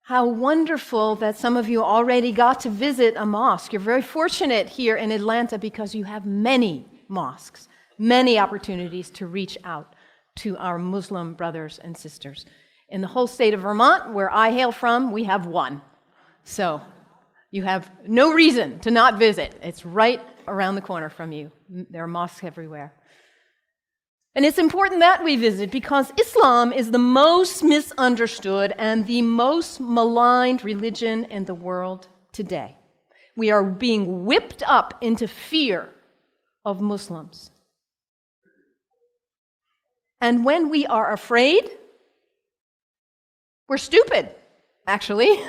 How wonderful that some of you already got to visit a mosque. You're very fortunate here in Atlanta because you have many mosques, many opportunities to reach out to our Muslim brothers and sisters. In the whole state of Vermont, where I hail from, we have one. So you have no reason to not visit. It's right around the corner from you. There are mosques everywhere. And it's important that we visit because Islam is the most misunderstood and the most maligned religion in the world today. We are being whipped up into fear of Muslims. And when we are afraid, we're stupid, actually.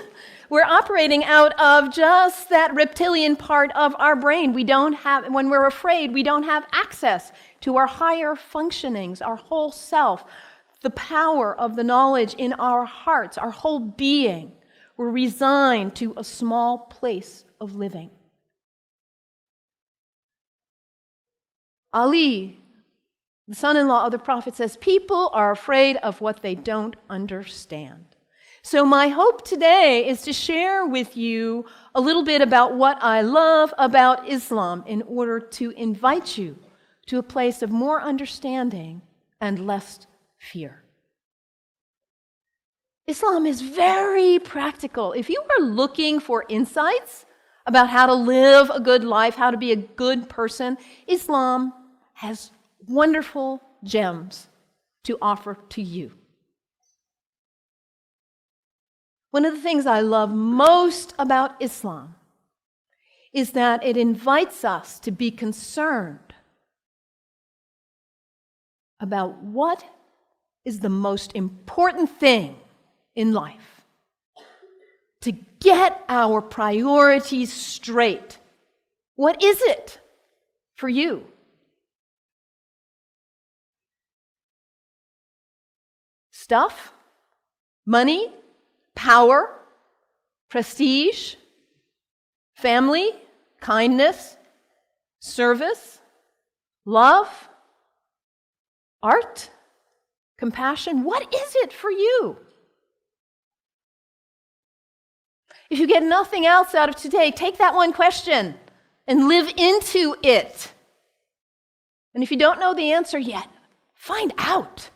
We're operating out of just that reptilian part of our brain. When we're afraid, we don't have access to our higher functionings, our whole self, the power of the knowledge in our hearts, our whole being. We're resigned to a small place of living. Ali, the son-in-law of the Prophet, says, people are afraid of what they don't understand. So my hope today is to share with you a little bit about what I love about Islam in order to invite you to a place of more understanding and less fear. Islam is very practical. If you are looking for insights about how to live a good life, how to be a good person, Islam has wonderful gems to offer to you. One of the things I love most about Islam is that it invites us to be concerned about what is the most important thing in life. To get our priorities straight. What is it for you? Stuff? Money? Power, prestige, family, kindness, service, love, art, compassion. What is it for you? If you get nothing else out of today, take that one question and live into it. And if you don't know the answer yet, find out.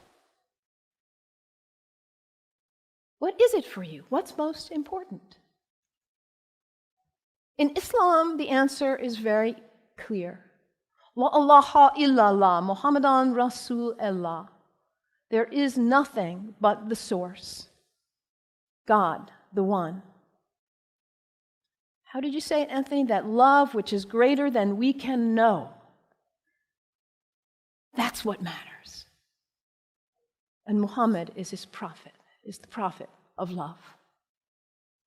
What is it for you? What's most important? In Islam, the answer is very clear. La ilaha illallah, Muhammadan Rasulullah. There is nothing but the source, God, the one. How did you say it, Anthony? That love which is greater than we can know. That's what matters. And Muhammad is his prophet. Is the prophet of love.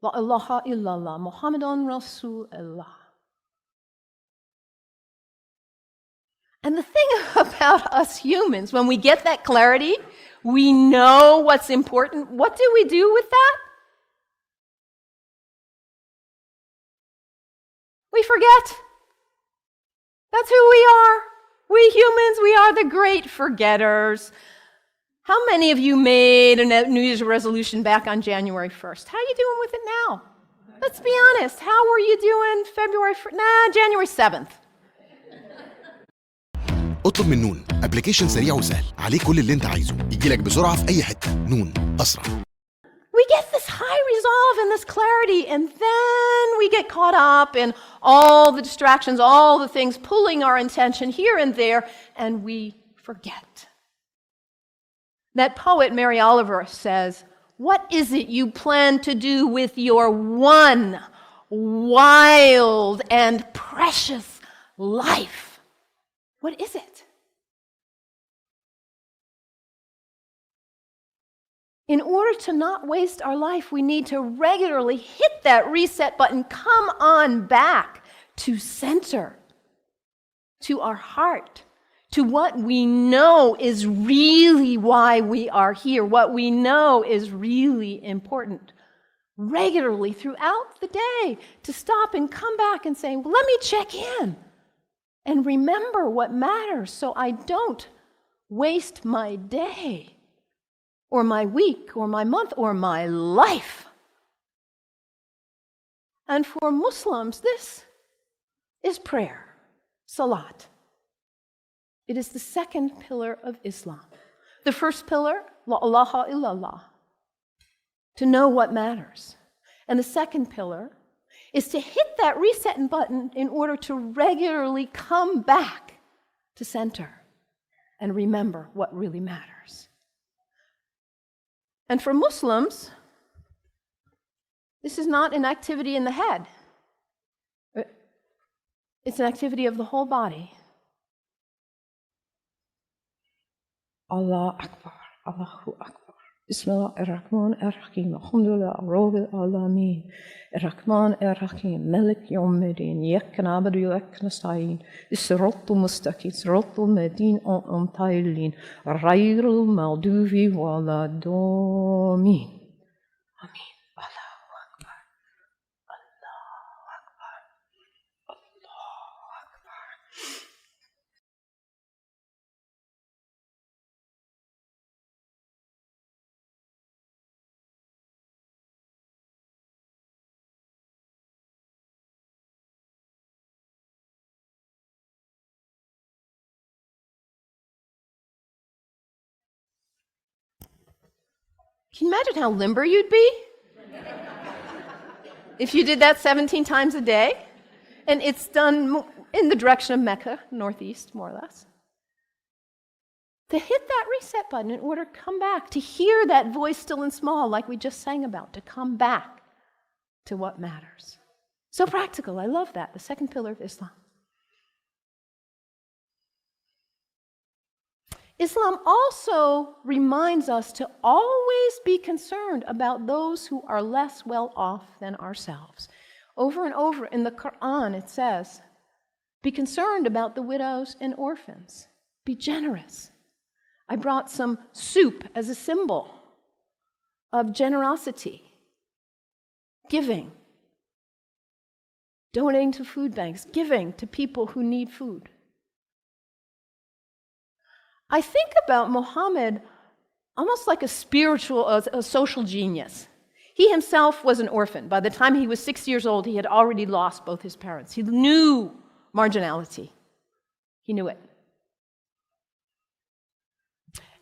La ilaha illallah, Muhammadan Rasulullah. And the thing about us humans, when we get that clarity, we know what's important. What do we do with that? We forget. That's who we are. We humans, we are the great forgetters. How many of you made a New Year's resolution back on January 1st? How are you doing with it now? Let's be honest. How were you doing February 1st? January 7th. اطلب من نون ابلكيشن سريع وسهل عليه كل اللي انت عايزه يجيلك بسرعه في اي حته. نون اسرع. We get this high resolve and this clarity, and then we get caught up in all the distractions, all the things pulling our attention here and there, and we forget. That poet, Mary Oliver, says, what is it you plan to do with your one wild and precious life? What is it? In order to not waste our life, we need to regularly hit that reset button, come on back to center, to our heart, to what we know is really why we are here, what we know is really important. Regularly throughout the day, to stop and come back and say, well, let me check in and remember what matters so I don't waste my day or my week or my month or my life And for Muslims, this is prayer, salat. It is the second pillar of Islam. The first pillar, la ilaha illallah, to know what matters. And the second pillar is to hit that reset button in order to regularly come back to center and remember what really matters. And for Muslims, this is not an activity in the head. It's an activity of the whole body. Allah Akbar, Allahu Akbar. Bismillah ar-Rahman ar-Rahim. Alhamdulillah, Rabbil Alameen. Ar-Rahman ar-Rahim. Malik Yawmiddin. Iyyaka na'budu wa iyyaka nasta'in. As-siratal mustaqim. Siratal ladhina an'amta 'alayhim. Ghayril maghdubi waladdallin. Amin. Allahu Akbar. Allahu Akbar. Allahu Akbar. Can you imagine how limber you'd be if you did that 17 times a day? And it's done in the direction of Mecca, northeast, more or less. To hit that reset button in order to come back, to hear that voice still and small, like we just sang about, to come back to what matters. So practical. I love that. The second pillar of Islam. Islam also reminds us to always be concerned about those who are less well off than ourselves. Over and over in the Quran it says, be concerned about the widows and orphans. Be generous. I brought some soup as a symbol of generosity, giving, donating to food banks, giving to people who need food. I think about Muhammad almost like a social genius. He himself was an orphan. By the time he was 6 years old, he had already lost both his parents. He knew marginality. He knew it.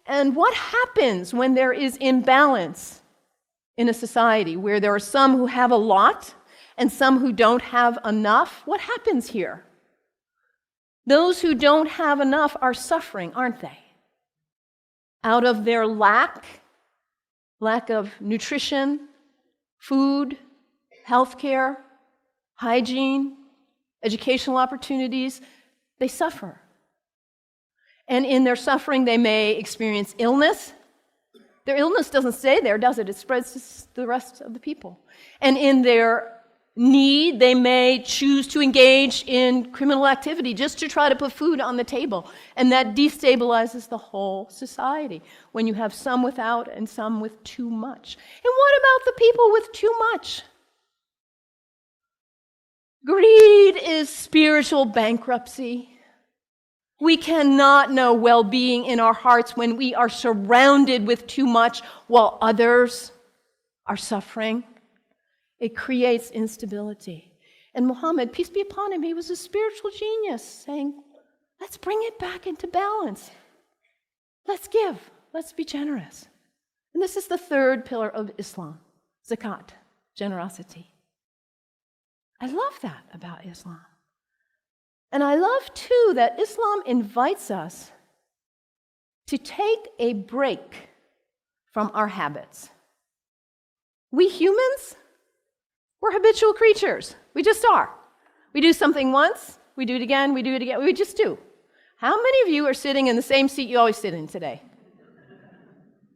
And what happens when there is imbalance in a society where there are some who have a lot and some who don't have enough? What happens here? Those who don't have enough are suffering, aren't they? Out of their lack of nutrition, food, healthcare, hygiene, educational opportunities, they suffer. And in their suffering, they may experience illness. Their illness doesn't stay there, does it? It spreads to the rest of the people. And in their need, they may choose to engage in criminal activity just to try to put food on the table. And that destabilizes the whole society when you have some without and some with too much. And what about the people with too much? Greed is spiritual bankruptcy. We cannot know well-being in our hearts when we are surrounded with too much while others are suffering. It creates instability. And Muhammad, peace be upon him, he was a spiritual genius, saying, let's bring it back into balance. Let's give. Let's be generous. And this is the third pillar of Islam, zakat, generosity. I love that about Islam. And I love, too, that Islam invites us to take a break from our habits. We humans, we're habitual creatures. We just are. We do something once, we do it again, we do it again. We just do. How many of you are sitting in the same seat you always sit in today?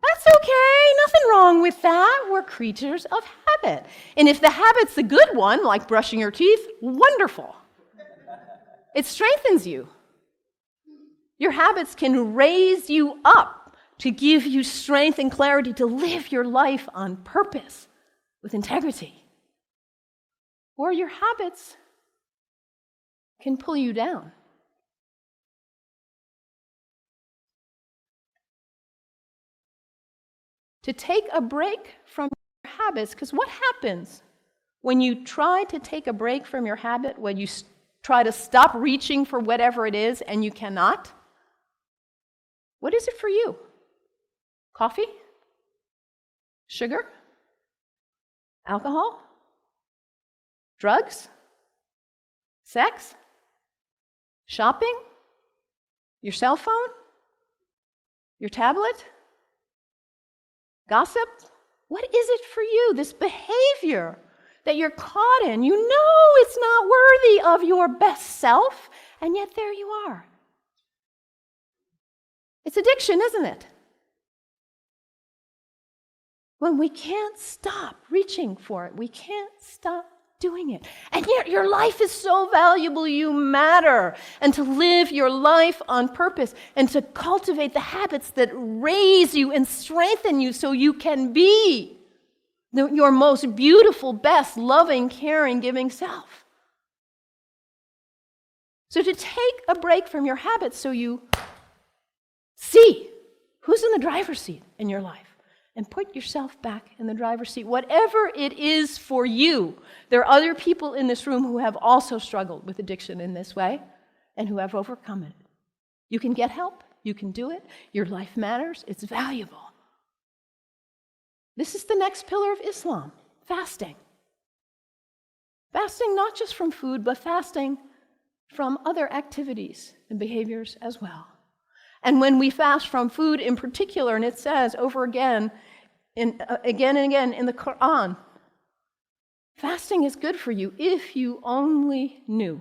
That's okay. Nothing wrong with that. We're creatures of habit. And if the habit's the good one, like brushing your teeth, wonderful. It strengthens you. Your habits can raise you up to give you strength and clarity to live your life on purpose with integrity. Or your habits can pull you down. To take a break from your habits, because what happens when you try to take a break from your habit, when you try to stop reaching for whatever it is and you cannot, what is it for you? Coffee? Sugar? Alcohol? Drugs? Sex? Shopping? Your cell phone? Your tablet? Gossip? What is it for you, this behavior that you're caught in? You know it's not worthy of your best self, and yet there you are. It's addiction, isn't it? When we can't stop reaching for it, we can't stop doing it. And yet your life is so valuable, you matter. And to live your life on purpose and to cultivate the habits that raise you and strengthen you so you can be your most beautiful, best, loving, caring, giving self. So to take a break from your habits so you see who's in the driver's seat in your life. And put yourself back in the driver's seat. Whatever it is for you, there are other people in this room who have also struggled with addiction in this way and who have overcome it. You can get help. You can do it. Your life matters. It's valuable. This is the next pillar of Islam, fasting. Fasting not just from food, but fasting from other activities and behaviors as well. And when we fast from food in particular, and it says over again and again in the Quran, fasting is good for you if you only knew.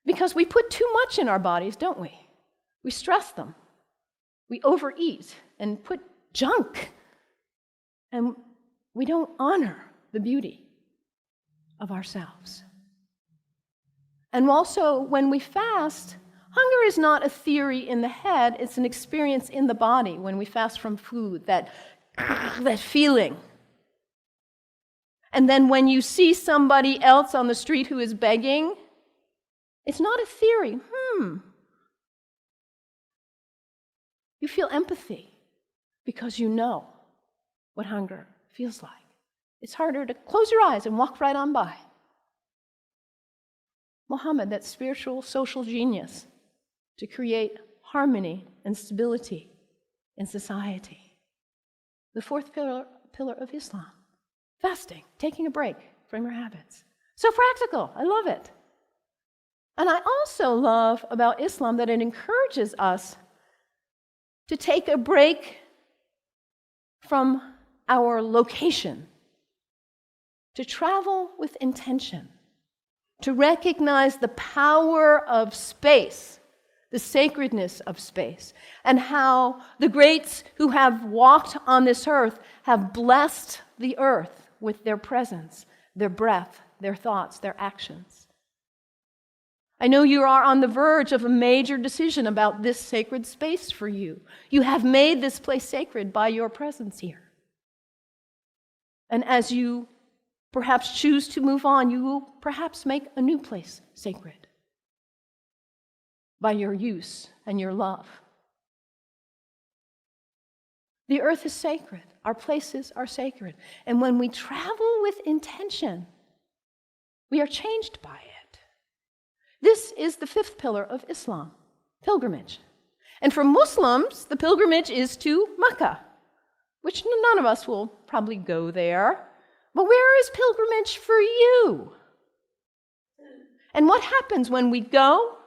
Because we put too much in our bodies, don't we? We stress them. We overeat and put junk. And we don't honor the beauty of ourselves. And also, when we fast, hunger is not a theory in the head, it's an experience in the body when we fast from food, that feeling. And then when you see somebody else on the street who is begging, it's not a theory. You feel empathy because you know what hunger feels like. It's harder to close your eyes and walk right on by. Muhammad, that spiritual social genius, to create harmony and stability in society. The fourth pillar of Islam, fasting, taking a break from your habits. So practical, I love it. And I also love about Islam that it encourages us to take a break from our location, to travel with intention, to recognize the power of space, the sacredness of space, and how the greats who have walked on this earth have blessed the earth with their presence, their breath, their thoughts, their actions. I know you are on the verge of a major decision about this sacred space for you. You have made this place sacred by your presence here. And as you perhaps choose to move on, you will perhaps make a new place sacred by your use and your love. The earth is sacred. Our places are sacred. And when we travel with intention, we are changed by it. This is the fifth pillar of Islam, pilgrimage. And for Muslims, the pilgrimage is to Mecca, which none of us will probably go there. But where is pilgrimage for you? And what happens when we go?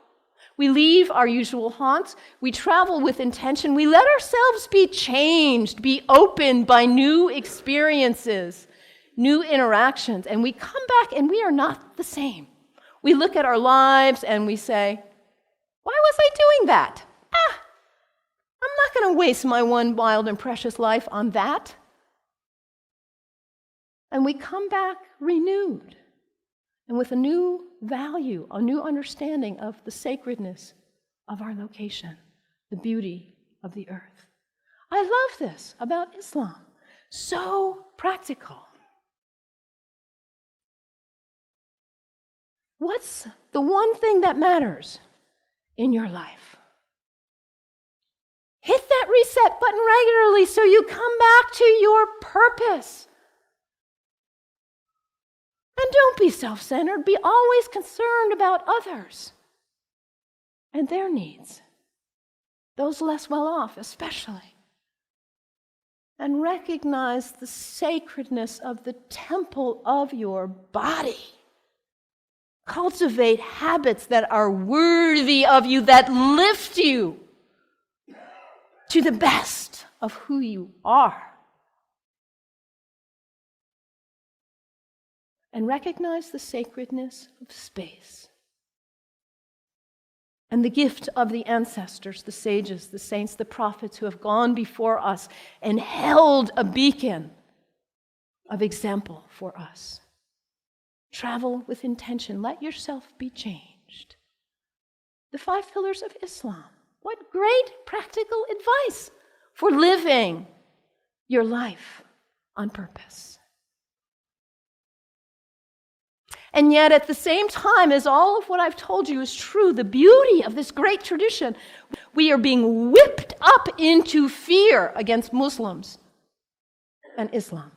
We leave our usual haunts. We travel with intention. We let ourselves be changed, be opened by new experiences, new interactions. And we come back and we are not the same. We look at our lives and we say, why was I doing that? I'm not going to waste my one wild and precious life on that. And we come back renewed and with a new value, a new understanding of the sacredness of our location, the beauty of the earth. I love this about Islam. So practical. What's the one thing that matters in your life? Hit that reset button regularly so you come back to your purpose. And don't be self-centered. Be always concerned about others and their needs, those less well off especially. And recognize the sacredness of the temple of your body. Cultivate habits that are worthy of you, that lift you to the best of who you are. And recognize the sacredness of space and the gift of the ancestors, the sages, the saints, the prophets who have gone before us and held a beacon of example for us. Travel with intention. Let yourself be changed. The 5 pillars of Islam. What great practical advice for living your life on purpose. And yet, at the same time as all of what I've told you is true, the beauty of this great tradition, we are being whipped up into fear against Muslims and Islam.